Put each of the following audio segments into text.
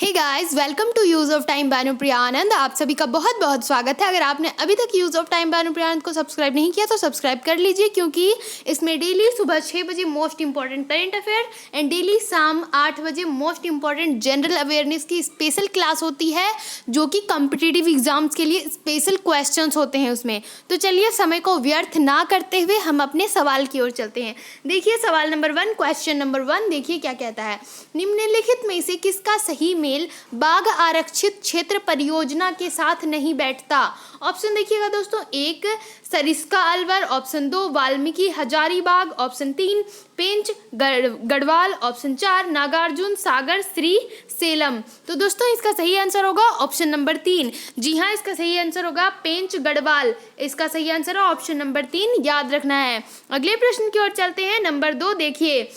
Hey guys, welcome to use of time by Anupriya Anand. आप सभी का बहुत बहुत स्वागत है। अगर आपने अभी तक use of time by Anupriya Anand को सब्सक्राइब नहीं किया तो सब्सक्राइब कर लीजिए, क्योंकि इसमें डेली सुबह 6 बजे most important current affair and daily शाम 8 बजे मोस्ट इंपॉर्टेंट जनरल अवेयरनेस की स्पेशल क्लास होती है, जो कि कॉम्पिटिटिव एग्जाम्स के लिए स्पेशल क्वेश्चंस होते हैं उसमें। तो चलिए समय को व्यर्थ ना करते हुए हम अपने सवाल की ओर चलते हैं। देखिए सवाल नंबर 1, क्वेश्चन नंबर 1 देखिए क्या कहता है। निम्नलिखित में से किसका सही मेल बाघ आरक्षित क्षेत्र परियोजना के साथ नहीं बैठता? ऑप्शन देखिएगा दोस्तों, 1 सरिस्का अलवर, ऑप्शन 2 वाल्मीकि हजारीबाग, ऑप्शन 3 पेंच गढ़वाल, ऑप्शन 4 नागार्जुन सागर श्री सेलम। तो दोस्तों इसका सही आंसर होगा ऑप्शन नंबर 3। जी हाँ, इसका सही आंसर होगा पेंच गढ़वाल। इसका सही आंसर है ऑप्शन नंबर 3, याद रखना है। अगले प्रश्न की ओर चलते हैं। नंबर 2 देखिए,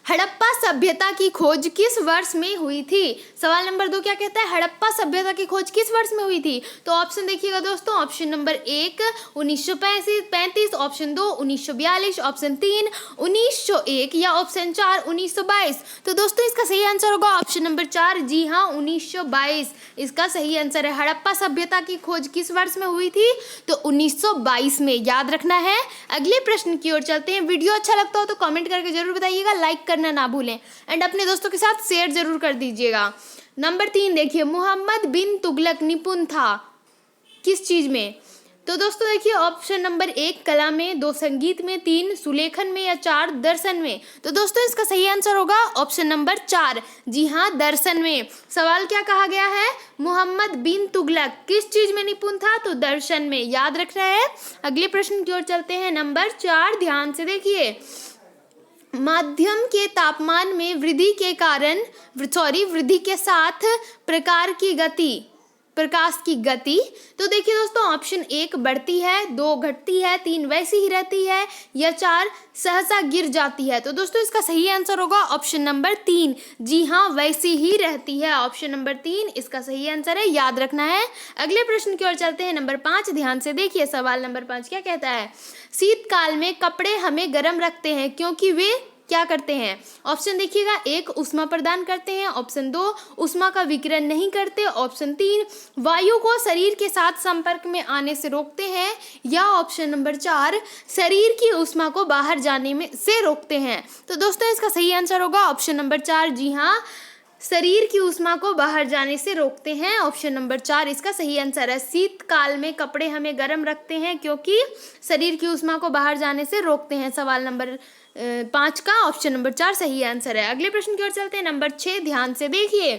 हड़प्पा सभ्यता की खोज किस वर्ष में हुई थी? सवाल नंबर 2 क्या कहता है, हड़प्पा सभ्यता की खोज किस वर्ष में हुई थी? तो ऑप्शन देखिएगा दोस्तों, ऑप्शन नंबर 1 1935, ऑप्शन 2 1942, ऑप्शन 3 1901 या ऑप्शन 4 1922। तो दोस्तों इसका सही आंसर होगा ऑप्शन नंबर 4। जी हाँ, 1922 इसका सही आंसर है। हड़प्पा सभ्यता की खोज किस वर्ष में हुई थी? तो 1922 में, याद रखना है। अगले प्रश्न की ओर चलते हैं। वीडियो अच्छा लगता हो तो कमेंट करके जरूर बताइएगा, लाइक करना ना भूलें एंड अपने दोस्तों के साथ शेयर जरूर कर दीजिएगा। नंबर 3 देखिए, मोहम्मद बिन तुगलक निपुण था किस चीज में? तो दोस्तों देखिए, ऑप्शन नंबर 1 कला में, 2 संगीत में, 3 सुलेखन में या 4 दर्शन में। तो दोस्तों इसका सही आंसर होगा ऑप्शन नंबर 4। जी हाँ, दर्शन में। सवाल क्या कहा गया है, मोहम्मद बिन तुगलक किस चीज में निपुण था? तो दर्शन में, याद रखना है। अगले प्रश्न की ओर चलते हैं। नंबर 4 ध्यान से देखिए, माध्यम के तापमान में वृद्धि के साथ प्रकाश की गति। तो देखिए दोस्तों, ऑप्शन 1 बढ़ती है, 2 घटती है, 3 वैसी ही रहती है या 4 सहसा गिर जाती है। तो दोस्तों इसका सही आंसर होगा ऑप्शन नंबर 3। जी हाँ, वैसी ही रहती है। ऑप्शन नंबर 3 इसका सही आंसर है, याद रखना है। अगले प्रश्न की ओर चलते हैं। नंबर 5 ध्यान से देखिए, सवाल नंबर 5 क्या कहता है। शीतकाल में कपड़े हमें गर्म रखते हैं क्योंकि वे क्या करते हैं? ऑप्शन देखिएगा, 1 ऊष्मा प्रदान करते हैं, ऑप्शन 2 ऊष्मा का विकिरण नहीं करते, ऑप्शन 3 वायु को शरीर के साथ संपर्क में आने से रोकते हैं या ऑप्शन नंबर 4 शरीर की ऊष्मा को बाहर जाने में से रोकते हैं। तो दोस्तों इसका सही आंसर होगा ऑप्शन नंबर 4। जी हाँ, शरीर की ऊष्मा को बाहर जाने से रोकते हैं। ऑप्शन नंबर 4 इसका सही आंसर है। शीतकाल में कपड़े हमें गर्म रखते हैं क्योंकि शरीर की ऊष्मा को बाहर जाने से रोकते हैं। सवाल नंबर 5 का ऑप्शन नंबर 4 सही आंसर है। अगले प्रश्न की ओर चलते हैं। नंबर 6 ध्यान से देखिए,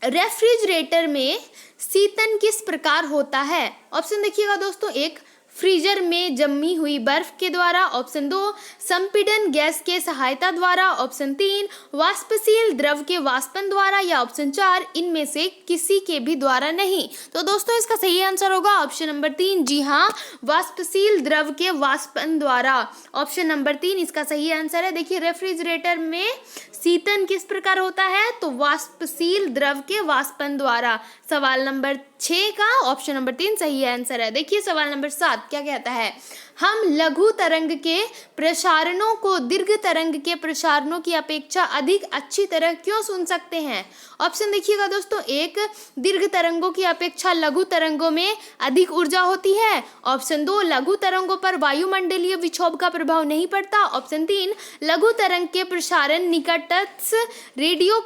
रेफ्रिजरेटर में शीतन किस प्रकार होता है? ऑप्शन देखिएगा दोस्तों, 1 फ्रीजर में जमी हुई बर्फ के द्वारा, ऑप्शन 2 संपीड़न गैस के सहायता द्वारा, ऑप्शन 3 वाष्पशील द्रव के वाष्पन द्वारा या ऑप्शन 4 इनमें से किसी के भी द्वारा नहीं। तो दोस्तों इसका सही आंसर होगा ऑप्शन नंबर 3। जी हाँ, वाष्पशील द्रव के वाष्पन द्वारा। ऑप्शन नंबर 3 इसका सही आंसर है। देखिए, रेफ्रिजरेटर में शीतन किस प्रकार होता है? तो वाष्पशील द्रव के वाष्पन द्वारा। सवाल नंबर 6 का ऑप्शन नंबर 3 सही आंसर है। देखिए सवाल नंबर 7 क्या कहता है, हम लघु तरंग के प्रसारणों को दीर्घ तरंग के प्रसारणों की अपेक्षा अधिक अच्छी तरह क्यों सुन सकते हैं? ऑप्शन देखिएगा दोस्तों, 1 दीर्घ तरंगों की अपेक्षा लघु तरंगों में अधिक ऊर्जा होती है, ऑप्शन 2 लघु तरंगों पर वायुमंडलीय विक्षोभ का प्रभाव नहीं पड़ता, ऑप्शन 3 लघु तरंग के प्रसारण निकटस्थ रेडियो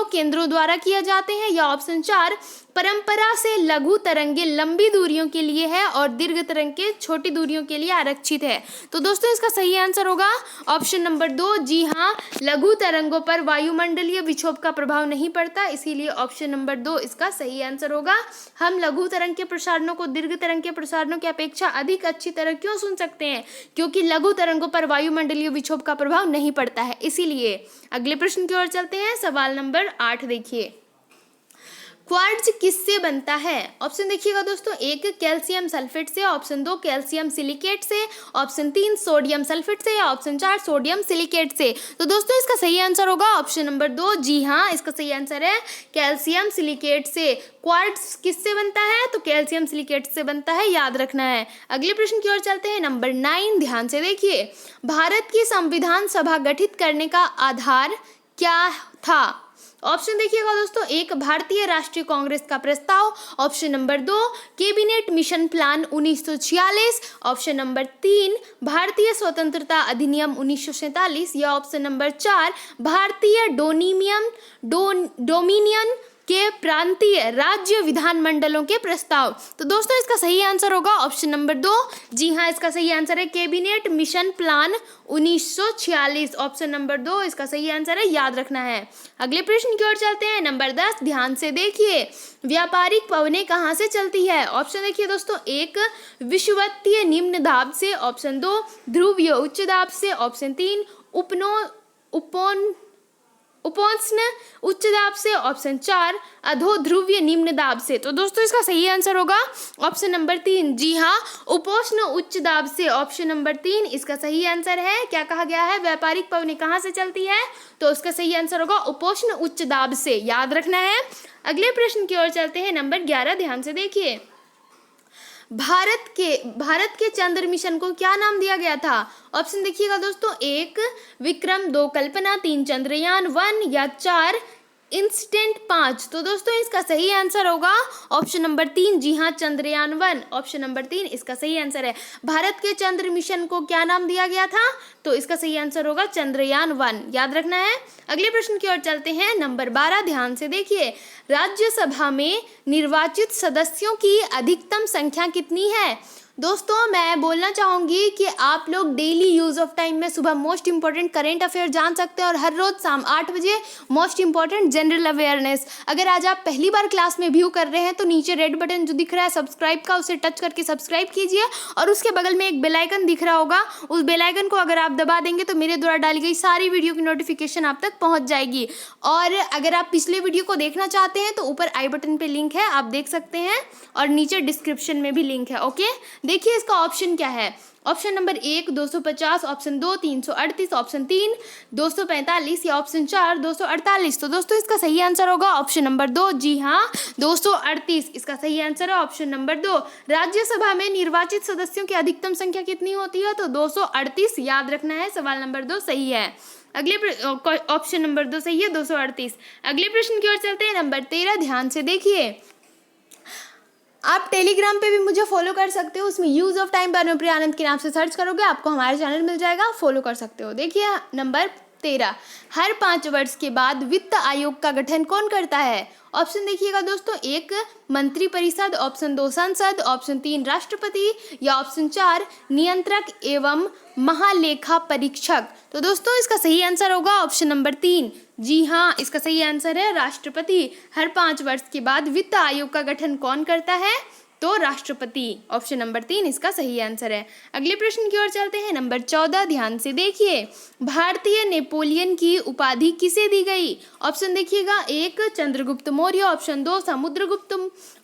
केंद्रों द्वारा किए जाते हैं या ऑप्शन 4 परंपरा से लघु तरंगे लंबी दूरियों के लिए है और दीर्घ तरंगे छोटी दूरियों के लिए आरक्षित है। तो दोस्तों इसका सही आंसर होगा ऑप्शन नंबर 2। जी हाँ, लघु तरंगों पर वायुमंडलीय विक्षोभ का प्रभाव नहीं पड़ता, इसीलिए ऑप्शन नंबर 2 इसका सही आंसर होगा। हम लघु तरंग के प्रसारणों को दीर्घ तरंग के प्रसारणों की अपेक्षा अधिक अच्छी तरह क्यों सुन सकते हैं? क्योंकि लघु तरंगों पर वायुमंडलीय विक्षोभ का प्रभाव नहीं पड़ता है, इसीलिए। अगले प्रश्न की ओर चलते हैं। सवाल नंबर 8 देखिए, क्वार्ट्ज किससे बनता है? ऑप्शन देखिएगा दोस्तों, 1 कैल्शियम सल्फेट से, ऑप्शन 2 कैल्शियम सिलिकेट से, ऑप्शन 3 सोडियम सल्फेट से या ऑप्शन 4 सोडियम सिलिकेट से। तो दोस्तों इसका सही आंसर होगा ऑप्शन नंबर 2। जी हाँ, इसका सही आंसर है कैल्शियम सिलिकेट से। क्वार्ट्ज किससे बनता है? तो कैल्शियम सिलिकेट से बनता है, याद रखना है। अगले प्रश्न की ओर चलते हैं। नंबर 9 ध्यान से देखिए, भारत की संविधान सभा गठित करने का आधार क्या था? ऑप्शन देखिएगा दोस्तों, 1 भारतीय राष्ट्रीय कांग्रेस का प्रस्ताव, option number 2 cabinet mission plan 1946, option number 3 भारतीय स्वतंत्रता अधिनियम 1947 या ऑप्शन नंबर 4 भारतीय डोमिनियन के प्रांतीय राज्य विधानमंडलों के प्रस्ताव। तो दोस्तों इसका सही आंसर होगा ऑप्शन नंबर 2। जी हाँ, इसका सही आंसर है cabinet mission plan 1946। Option number 2 इसका सही आंसर है, याद रखना है। अगले प्रश्न की ओर चलते हैं। नंबर 10, ध्यान से देखिए, व्यापारिक पवनें कहाँ से चलती है? ऑप्शन देखिए दोस्तों, 1 विषुवतीय निम्न दाब से, ऑप्शन 2 ध्रुवीय उच्च दाब से, ऑप्शन 3 उपोष्ण उच्च दाब से, ऑप्शन 4 अधो ध्रुवीय निम्न दाब से। तो दोस्तों इसका सही आंसर होगा ऑप्शन नंबर 3। जी हाँ, उपोष्ण उच्च दाब से, ऑप्शन नंबर 3 इसका सही आंसर है। क्या कहा गया है? व्यापारिक पवनें कहाँ से चलती है? तो इसका सही आंसर होगा उपोष्ण उच्च दाब से, याद रखना है। अगले प्रश्न की ओर चलते हैं। नंबर 11, ध्यान से देखिए, भारत के चंद्र मिशन को क्या नाम दिया गया था? ऑप्शन देखिएगा दोस्तों, 1 विक्रम, 2 कल्पना, 3 चंद्रयान 1 या 4 इंस्टेंट 5। तो दोस्तों इसका सही आंसर होगा ऑप्शन नंबर 3। जी हाँ, चंद्रयान 1, ऑप्शन नंबर 3 इसका सही आंसर है। भारत के चंद्र मिशन को क्या नाम दिया गया था? तो इसका सही आंसर होगा चंद्रयान 1, याद रखना है। अगले प्रश्न की ओर चलते हैं। नंबर 12, ध्यान से देखिए, राज्यसभा में निर्वाचित सदस्यों की अधिकतम संख्या कितनी है? दोस्तों मैं बोलना चाहूँगी कि आप लोग डेली यूज़ ऑफ टाइम में सुबह मोस्ट इंपॉर्टेंट करेंट अफेयर जान सकते हैं और हर रोज़ शाम 8 बजे मोस्ट इंपॉर्टेंट जनरल अवेयरनेस। अगर आज आप पहली बार क्लास में व्यू कर रहे हैं तो नीचे रेड बटन जो दिख रहा है सब्सक्राइब का, उसे टच करके सब्सक्राइब कीजिए और उसके बगल में एक बेल आइकन दिख रहा होगा, उस बेल आइकन को अगर आप दबा देंगे तो मेरे द्वारा डाली गई सारी वीडियो की नोटिफिकेशन आप तक पहुँच जाएगी। और अगर आप पिछले वीडियो को देखना चाहते हैं तो ऊपर आई बटन पर लिंक है, आप देख सकते हैं, और नीचे डिस्क्रिप्शन में भी लिंक है। ओके, देखिए इसका ऑप्शन क्या है। ऑप्शन नंबर 1 250, ऑप्शन 2 338, ऑप्शन 3 245 या ऑप्शन 4 248। तो दोस्तों इसका सही आंसर होगा ऑप्शन नंबर 2। जी हाँ, 238 इसका सही आंसर है ऑप्शन नंबर 2। राज्यसभा में निर्वाचित सदस्यों की अधिकतम संख्या कितनी होती है? तो 238, याद रखना है। सवाल नंबर 2 सही है। अगले ऑप्शन नंबर 2 सही है, 238। अगले प्रश्न की ओर चलते हैं। नंबर 13, ध्यान से देखिए, आप टेलीग्राम पे भी मुझे फॉलो कर सकते हो, उसमें use of time by Anupriya Anand के नाम से सर्च करोगे आपको हमारा चैनल मिल जाएगा, फॉलो कर सकते हो। देखिए नंबर 13, हर 5 वर्ष के बाद वित्त आयोग का गठन कौन करता है? ऑप्शन देखिएगा दोस्तों, 1 मंत्रिपरिषद, ऑप्शन 2 संसद, ऑप्शन 3 राष्ट्रपति या ऑप्शन 4 नियंत्रक एवं महालेखा परीक्षक। तो दोस्तों इसका सही आंसर होगा ऑप्शन नंबर 3। जी हाँ, इसका सही आंसर है राष्ट्रपति। हर 5 वर्ष के बाद वित्त आयोग का गठन कौन करता है? तो राष्ट्रपति। ऑप्शन नंबर 3 इसका सही आंसर है। अगले प्रश्न की ओर चलते हैं। नंबर 14, ध्यान से देखिए, भारतीय नेपोलियन की उपाधि किसे दी गई? ऑप्शन देखिएगा, 1 चंद्रगुप्त मौर्य, ऑप्शन 2 समुद्रगुप्त,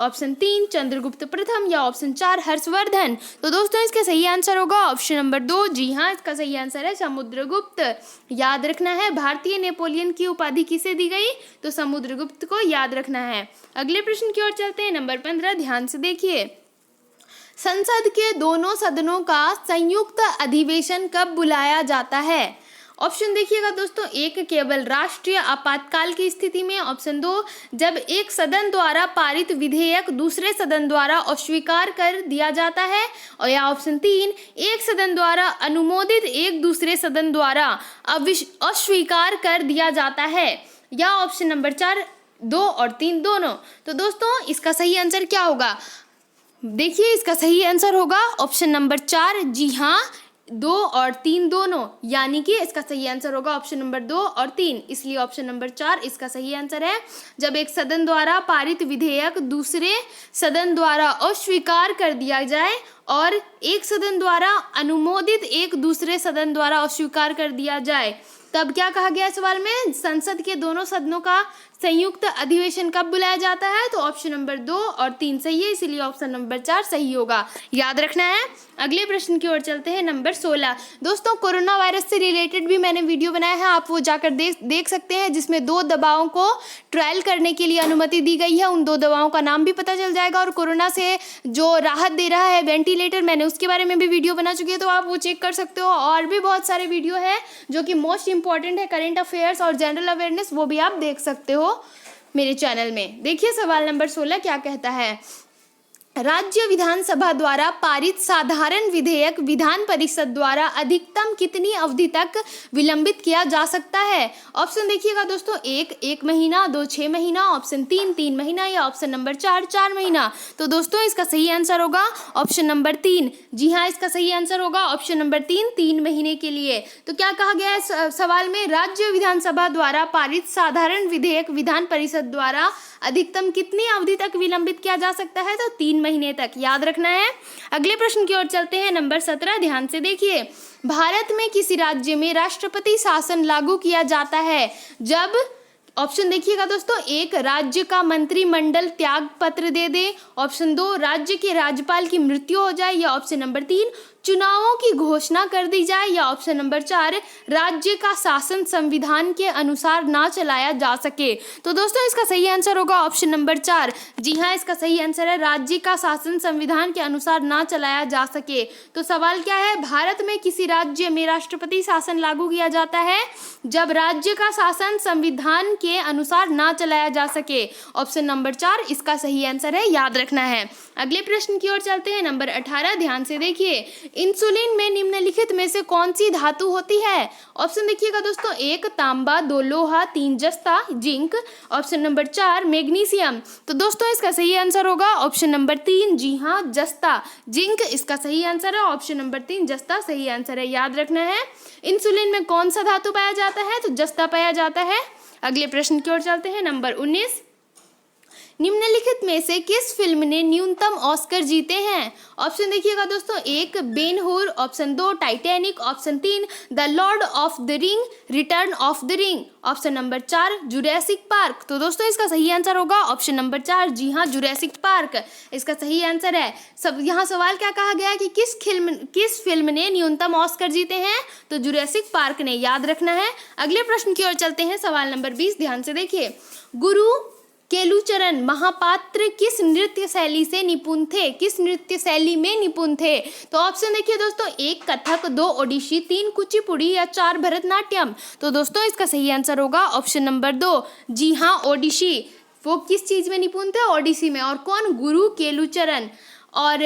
ऑप्शन 3 चंद्रगुप्त प्रथम या ऑप्शन 4 हर्षवर्धन। तो दोस्तों इसका सही आंसर होगा ऑप्शन नंबर 2। जी हाँ, इसका सही आंसर है समुद्रगुप्त, याद रखना है। भारतीय नेपोलियन की उपाधि किसे दी गई? तो समुद्रगुप्त को, याद रखना है। अगले प्रश्न की ओर चलते हैं। नंबर 15, ध्यान से देखिए, संसद के दोनों सदनों का संयुक्त अधिवेशन कब बुलाया जाता है? ऑप्शन देखिएगा दोस्तों, 1 केवल राष्ट्रीय आपातकाल की स्थिति में, ऑप्शन 2 जब एक सदन द्वारा पारित विधेयक दूसरे सदन द्वारा अस्वीकार कर दिया जाता है, और या ऑप्शन 3 एक सदन द्वारा अनुमोदित एक दूसरे सदन द्वारा अस्वीकार कर दिया जाता है, या ऑप्शन नंबर 4 2 और 3 दोनों। तो दोस्तों इसका सही आंसर क्या होगा? देखिए इसका सही आंसर होगा ऑप्शन नंबर 4। जी हाँ, 2 और 3 दोनों, यानी कि इसका सही आंसर होगा ऑप्शन नंबर 2 और 3, इसलिए ऑप्शन नंबर 4 इसका सही आंसर है। जब एक सदन द्वारा पारित विधेयक दूसरे सदन द्वारा अस्वीकार कर दिया जाए और एक सदन द्वारा अनुमोदित एक दूसरे सदन द्वारा अस्वीकार कर दिया जाए, तब क्या कहा गया सवाल में? संसद के दोनों सदनों का संयुक्त अधिवेशन कब बुलाया जाता है? तो ऑप्शन नंबर 2 और 3 सही है, इसलिए ऑप्शन नंबर 4 सही होगा, याद रखना है। अगले प्रश्न की ओर चलते हैं। नंबर 16, दोस्तों कोरोना वायरस से रिलेटेड भी मैंने वीडियो बनाया है, आप वो जाकर देख सकते हैं, जिसमें 2 दवाओं को ट्रायल करने के लिए अनुमति दी गई है। उन 2 दवाओं का नाम भी पता चल जाएगा, और कोरोना से जो राहत दे रहा है वेंटिलेटर, मैंने उसके बारे में भी वीडियो बना चुकी है, तो आप वो चेक कर सकते हो। और भी बहुत सारे वीडियो है जो कि मोस्ट इंपॉर्टेंट है, करेंट अफेयर्स और जनरल अवेयरनेस, वो भी आप देख सकते हो। मेरे चैनल में। देखिए सवाल नंबर 16 क्या कहता है। राज्य विधानसभा द्वारा पारित साधारण विधेयक विधान परिषद द्वारा अधिकतम कितनी अवधि तक विलंबित किया जा सकता है। ऑप्शन देखिएगा दोस्तों, 1 महीना, 2 6 महीना, ऑप्शन 3 महीना या ऑप्शन नंबर 4 महीना। तो दोस्तों इसका सही आंसर होगा ऑप्शन नंबर 3। जी हाँ, इसका सही आंसर होगा ऑप्शन नंबर 3 महीने के लिए। तो क्या कहा गया है सवाल में, राज्य विधानसभा द्वारा पारित साधारण विधेयक विधान परिषद द्वारा अधिकतम कितनी अवधि तक विलंबित किया जा सकता है, तो 3 महीने तक, याद रखना है। अगले प्रश्न की ओर चलते हैं, नंबर 17, ध्यान से देखिए। भारत में किसी राज्य में राष्ट्रपति शासन लागू किया जाता है जब, ऑप्शन देखिएगा दोस्तों, 1 राज्य का मंत्रिमंडल त्याग पत्र दे दे, ऑप्शन 2 राज्य के राज्यपाल की मृत्यु हो जाए, या ऑप्शन नंबर 3 चुनावों की घोषणा कर दी जाए, या ऑप्शन नंबर 4 राज्य का शासन संविधान के अनुसार ना चलाया जा सके। तो दोस्तों इसका सही आंसर होगा ऑप्शन नंबर 4। जी हाँ, इसका सही आंसर है राज्य का शासन संविधान के अनुसार ना चलाया जा सके। तो सवाल क्या है, भारत में किसी राज्य में राष्ट्रपति शासन लागू किया जाता है जब राज्य का शासन संविधान के अनुसार ना चलाया जा सके। ऑप्शन नंबर 4 इसका सही आंसर है, याद रखना है। अगले प्रश्न की ओर चलते हैं, नंबर 18, ध्यान से देखिए। इंसुलिन में निम्नलिखित में से कौन सी धातु होती है। ऑप्शन देखिएगा दोस्तों, 1 तांबा, 2 लोहा, 3 जस्ता जिंक, ऑप्शन नंबर 4 मैग्नीशियम। तो दोस्तों इसका सही आंसर होगा ऑप्शन नंबर 3। जी हाँ, जस्ता जिंक इसका सही आंसर है, ऑप्शन नंबर 3 जस्ता सही आंसर है, याद रखना है। इंसुलिन में कौन सा धातु पाया जाता है, तो जस्ता पाया जाता है। अगले प्रश्न की ओर चलते हैं, नंबर 19, निम्नलिखित में से किस फिल्म ने न्यूनतम ऑस्कर जीते हैं। ऑप्शन देखिएगा दोस्तों, 1 बेन हुर, option 2 Titanic, option 3 the Lord of the ring return of the ring, option number 4 Jurassic park. तो दोस्तों इसका सही आंसर होगा ऑप्शन नंबर 4। जी हाँ, जुरासिक पार्क इसका सही आंसर है। सब यहाँ सवाल क्या कहा गया है कि किस फिल्म ने न्यूनतम ऑस्कर जीते हैं, तो जुरासिक पार्क ने, याद रखना है। अगले प्रश्न की ओर चलते हैं, सवाल नंबर 20, ध्यान से देखिए। गुरु केलुचरण महापात्र किस नृत्य शैली से निपुण थे, किस नृत्य शैली में निपुण थे। तो ऑप्शन देखिए दोस्तों, 1 कथक, 2 ओडिसी, 3 कुचिपुड़ी या 4 भरतनाट्यम। तो दोस्तों इसका सही आंसर होगा ऑप्शन नंबर 2। जी हाँ, ओडिसी। वो किस चीज में निपुण थे, ओडिसी में। और कौन, गुरु केलुचरण, और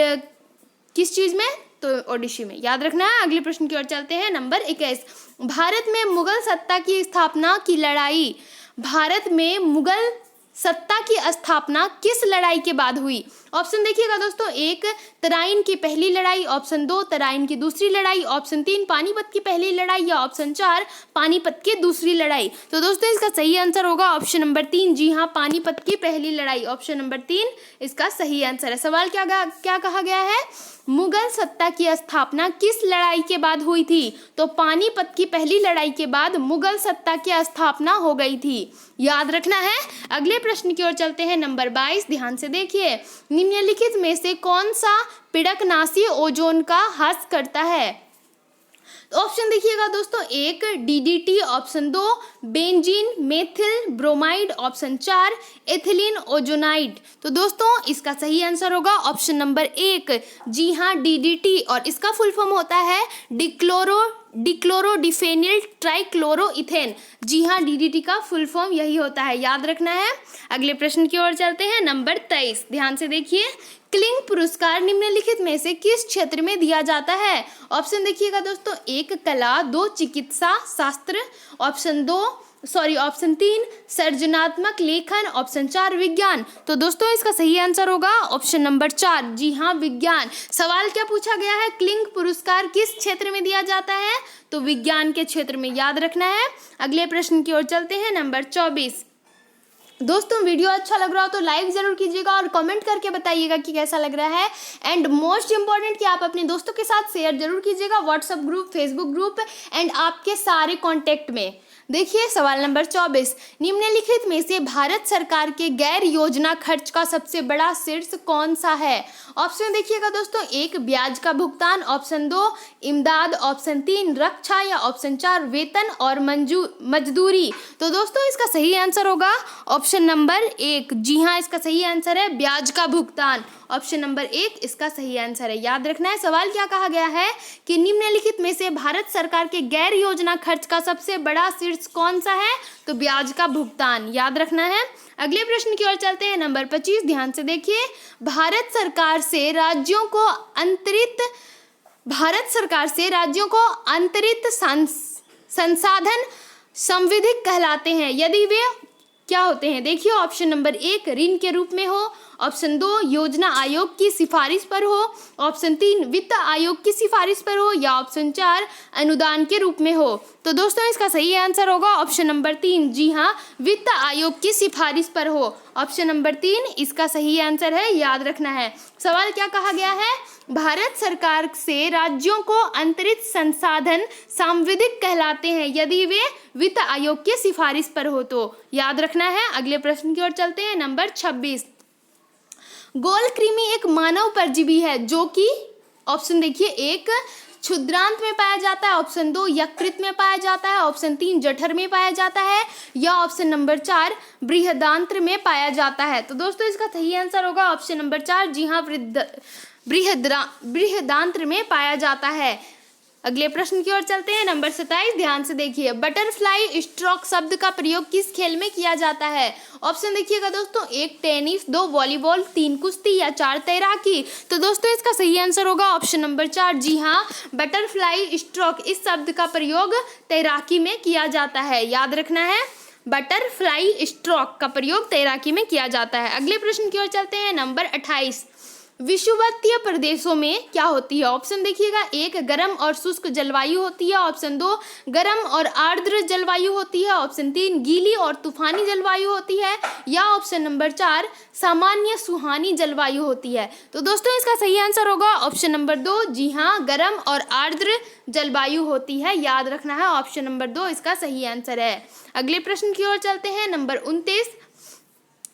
किस चीज में, तो ओडिसी में, याद रखना है। अगले प्रश्न की ओर चलते हैं, नंबर 21, भारत में मुगल सत्ता की स्थापना की लड़ाई, भारत में मुगल सत्ता की स्थापना किस लड़ाई के बाद हुई। ऑप्शन देखिएगा दोस्तों, 1 तराइन की पहली लड़ाई, ऑप्शन 2 तराइन की दूसरी लड़ाई, ऑप्शन 3 पानीपत की पहली लड़ाई, या ऑप्शन 4 पानीपत की दूसरी लड़ाई। तो दोस्तों इसका सही आंसर होगा ऑप्शन नंबर 3। जी हाँ, पानीपत की पहली लड़ाई, ऑप्शन नंबर 3 इसका सही आंसर है। सवाल क्या कहा गया है, मुगल सत्ता की स्थापना किस लड़ाई के बाद हुई थी। तो पानीपत की पहली लड़ाई के बाद मुगल सत्ता की स्थापना हो गई थी, याद रखना है। अगले प्रश्न की ओर चलते हैं, नंबर 22, ध्यान से देखिए। निम्नलिखित में से कौन सा पिड़कनाशी ओजोन का ह्रास करता है। तो ऑप्शन देखिएगा दोस्तों, 1 DDT, option 2 benzene methyl bromide, option 4 ethylene ozonide. तो दोस्तों इसका सही आंसर होगा ऑप्शन नंबर 1। जी हाँ, DDT, और इसका फुल फॉर्म होता है डिक्लोरोडिफेनिल ट्राइक्लोरोइथेन। जी हाँ, DDT का फुल फॉर्म यही होता है, याद रखना है। अगले प्रश्न की ओर चलते हैं, नंबर 23, ध्यान से देखिए। क्लिंग पुरस्कार निम्नलिखित में से किस क्षेत्र में दिया जाता है। ऑप्शन देखिएगा दोस्तों, 1 कला, 2 चिकित्सा शास्त्र, ऑप्शन 3 सृजनात्मक लेखन, ऑप्शन 4 विज्ञान। तो दोस्तों इसका सही आंसर होगा ऑप्शन नंबर 4। जी हाँ, विज्ञान। सवाल क्या पूछा गया है, क्लिंग पुरस्कार किस क्षेत्र में दिया जाता है, तो विज्ञान के क्षेत्र में, याद रखना है। अगले प्रश्न की ओर चलते हैं, नंबर 24। दोस्तों वीडियो अच्छा लग रहा हो तो लाइक ज़रूर कीजिएगा और कमेंट करके बताइएगा कि कैसा लग रहा है। एंड मोस्ट इम्पॉर्टेंट कि आप अपने दोस्तों के साथ शेयर जरूर कीजिएगा, WhatsApp group, Facebook group and आपके सारे कॉन्टैक्ट में। देखिए सवाल नंबर 24, निम्नलिखित में से भारत सरकार के गैर योजना खर्च का सबसे बड़ा शीर्ष कौन सा है। ऑप्शन देखिएगा दोस्तों, 1 ब्याज का भुगतान, ऑप्शन 2 इमदाद, ऑप्शन 3 रक्षा, या ऑप्शन 4 वेतन और मजदूरी। तो दोस्तों इसका सही आंसर होगा ऑप्शन नंबर 1। जी हाँ, इसका सही आंसर है ब्याज का भुगतान, ऑप्शन नंबर 1 इसका सही आंसर है। याद रखना है। सवाल क्या कहा गया है कि निम्नलिखित में से भारत सरकार के गैर योजना खर्च का सबसे बड़ा शीर्ष कौन सा है? तो ब्याज का भुगतान। याद रखना है। अगले प्रश्न की ओर चलते हैं। नंबर 25 ध्यान से देखिए। भारत सरकार से राज्यों को अंतरित संसाधन संविधिक कहलाते हैं यदि वे क्या होते हैं? देखिए ऑप्शन नंबर 1 ऋण के रूप में हो, ऑप्शन 2 योजना आयोग की सिफारिश पर हो, ऑप्शन 3 वित्त आयोग की सिफारिश पर हो, या ऑप्शन 4 अनुदान के रूप में हो। तो दोस्तों इसका सही आंसर होगा ऑप्शन नंबर 3। जी हाँ, वित्त आयोग की सिफारिश पर हो। ऑप्शन नंबर 3 इसका सही आंसर है। याद रखना है। सवाल क्या कहा गया है? भारत सरकार से राज्यों को अंतरित संसाधन संविधिक कहलाते हैं यदि वे वित्त आयोग की सिफारिश पर हो तो। याद रखना है। अगले प्रश्न की ओर चलते हैं। नंबर 26 गोल कृमि एक मानव परजीवी है जो कि ऑप्शन देखिए 1 क्षुद्रांत में पाया जाता है, ऑप्शन 2 यकृत में पाया जाता है, ऑप्शन 3 जठर में पाया जाता है, या ऑप्शन नंबर 4 बृहदांत्र में पाया जाता है। तो दोस्तों इसका सही आंसर होगा ऑप्शन नंबर 4। जी हाँ, बृहदांत्र में पाया जाता है। अगले प्रश्न की ओर चलते हैं। नंबर 27 ध्यान से देखिए। बटरफ्लाई स्ट्रोक शब्द का प्रयोग किस खेल में किया जाता है? ऑप्शन देखिएगा दोस्तों 1 टेनिस, 2 वॉलीबॉल, 3 कुश्ती, या 4 तैराकी। तो दोस्तों इसका सही आंसर होगा ऑप्शन नंबर 4। जी हाँ, बटरफ्लाई स्ट्रोक इस शब्द का प्रयोग तैराकी में किया जाता है। याद रखना है। बटरफ्लाई स्ट्रोक का प्रयोग तैराकी में किया जाता है। अगले प्रश्न की ओर चलते हैं। नंबर 28 विषुवतीय प्रदेशों में क्या होती है? ऑप्शन देखिएगा 1 गर्म और शुष्क जलवायु होती है, ऑप्शन 2 गर्म और आर्द्र जलवायु होती है, ऑप्शन 3 गीली और तूफानी जलवायु होती है, या ऑप्शन नंबर 4 सामान्य सुहानी जलवायु होती है। तो दोस्तों इसका सही आंसर होगा ऑप्शन नंबर 2। जी हाँ, गर्म और आर्द्र जलवायु होती है। याद रखना है। ऑप्शन नंबर 2 इसका सही आंसर है। अगले प्रश्न की ओर चलते हैं। नंबर 29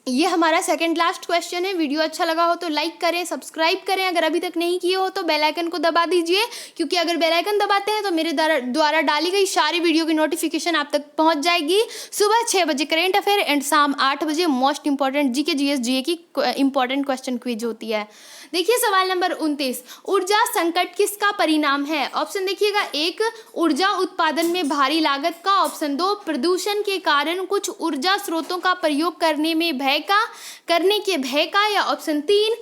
ये हमारा सेकंड लास्ट क्वेश्चन है। वीडियो अच्छा लगा हो तो लाइक करें, सब्सक्राइब करें, अगर अभी तक नहीं किए हो तो बेल आइकन को दबा दीजिए, क्योंकि अगर बेल आइकन दबाते हैं तो मेरे द्वारा डाली गई सारी वीडियो की नोटिफिकेशन आप तक पहुंच जाएगी। सुबह 6 बजे करेंट अफेयर एंड शाम 8 बजे मोस्ट इंपॉर्टेंट जीके जीएस जीए की इंपॉर्टेंट क्वेश्चन क्विज होती है। देखिए सवाल नंबर 29 ऊर्जा संकट किसका परिणाम है? ऑप्शन देखिएगा 1 ऊर्जा उत्पादन में भारी लागत का, ऑप्शन 2 प्रदूषण के कारण कुछ ऊर्जा स्रोतों का प्रयोग करने के भय का, या ऑप्शन 3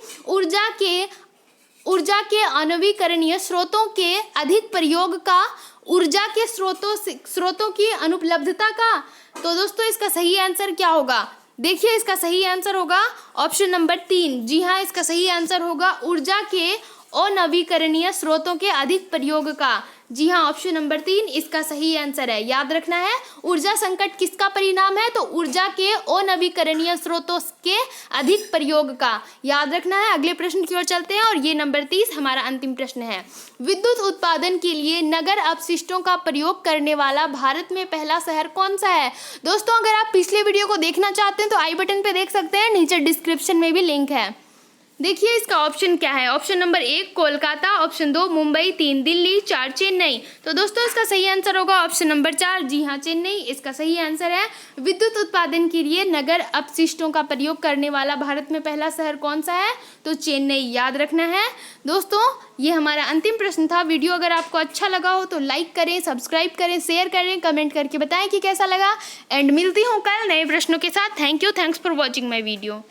ऊर्जा के अनवीकरणीय स्रोतों के अधिक प्रयोग का, ऊर्जा के स्रोतों की अनुपलब्धता का। तो दोस्तों इसका सही आंसर क्या होगा? देखिए इसका सही आंसर होगा ऑप्शन नंबर 3। जी हाँ, इसका सही आंसर होगा ऊर्जा के अनवीकरणीय स्रोतों के अधिक प्रयोग का। जी हाँ, ऑप्शन नंबर 3 इसका सही आंसर है। याद रखना है। ऊर्जा संकट किसका परिणाम है? तो ऊर्जा के अनवीकरणीय स्रोतों के अधिक प्रयोग का। याद रखना है। अगले प्रश्न की ओर चलते हैं और ये नंबर 30 हमारा अंतिम प्रश्न है। विद्युत उत्पादन के लिए नगर अपशिष्टों का प्रयोग करने वाला भारत में पहला शहर कौन सा है? दोस्तों अगर आप पिछले वीडियो को देखना चाहते हैं तो आई बटन पे देख सकते हैं, नीचे डिस्क्रिप्शन में भी लिंक है। देखिए इसका ऑप्शन क्या है। Option number 1 Kolkata, option 2 Mumbai, 3 Delhi, 4 Chennai. तो दोस्तों इसका सही आंसर होगा ऑप्शन नंबर 4। जी हाँ, चेन्नई इसका सही आंसर है। विद्युत उत्पादन के लिए नगर अपशिष्टों का प्रयोग करने वाला भारत में पहला शहर कौन सा है? तो चेन्नई। याद रखना है। दोस्तों ये हमारा अंतिम प्रश्न था। वीडियो अगर आपको अच्छा लगा हो तो लाइक करें, सब्सक्राइब करें, शेयर करें, कमेंट करके बताएं कि कैसा लगा, एंड मिलती हूँ कल नए प्रश्नों के साथ। Thanks for watching my video.